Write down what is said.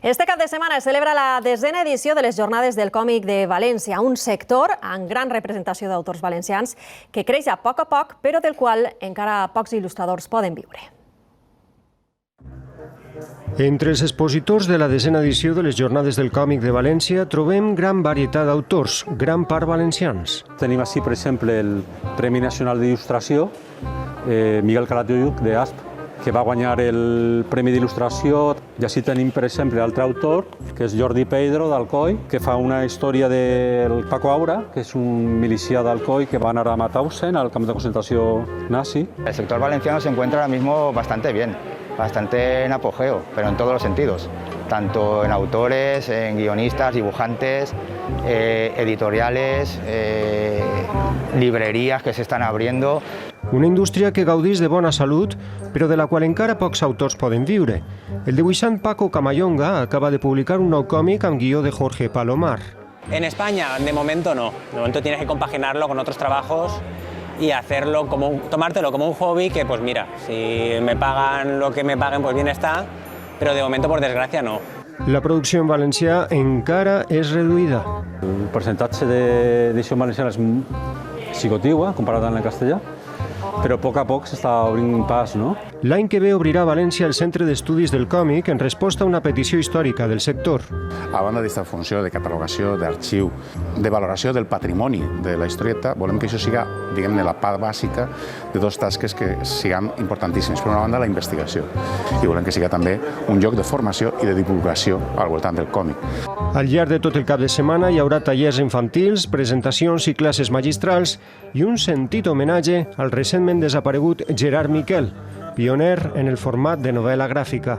Este cap de setmana es celebra la 10a edició de les Jornades del Còmic de València, un sector amb gran representació d'autors valencians que creix a poc, però del qual encara pocs il·lustradors poden viure. Entre els expositors de la 10a edició de les Jornades del Còmic de València trobem gran varietat d'autors, gran part valencians. Tenim així, per exemple, el Premi Nacional d'Il·lustració, Miguel Calatayud, d'Asp, que va guanyar el Premi d'Il·lustració. I així tenim, per exemple, l'altre autor, que és Jordi Pedro, d'Alcoi, que fa una història del Paco Aura, que és un milicià d'Alcoi que va anar a Mauthausen, al camp de concentració nazi. El sector valenciano se encuentra ahora mismo bastante bien, bastante en apogeo, pero en todos los sentidos, tanto en autores, en guionistas, dibujantes, editoriales, librerías que se están abriendo. Una indústria que gaudeix de bona salut, però de la qual encara pocs autors poden viure. El dibuixant Paco Camayonga acaba de publicar un nou còmic amb guió de Jorge Palomar. En España, de momento no. De momento tienes que compaginarlo con otros trabajos y hacerlo tomártelo como un hobby que, pues mira, si me pagan lo que me paguen, pues bien está, pero de momento, por desgracia, no. La producció en valencià encara és reduïda. El percentatge d'edició en valencià és xicotiu, comparat amb el castellà, però a poc s'està obrint pas, no? L'any que ve obrirà a València el Centre d'Estudis del Còmic en resposta a una petició històrica del sector. A banda d'aquesta funció de catalogació, d'arxiu, de valoració del patrimoni de la historieta, volem que això siga, diguem-ne, la part bàsica de dues tasques que siguin importantíssimes. Per una banda, la investigació, i volem que siga també un lloc de formació i de divulgació al voltant del còmic. Al llarg de tot el cap de setmana hi haurà tallers infantils, presentacions i classes magistrals i un sentit homenatge al recentment desaparegut Gerard Miquel, pioner en el format de novel·la gràfica.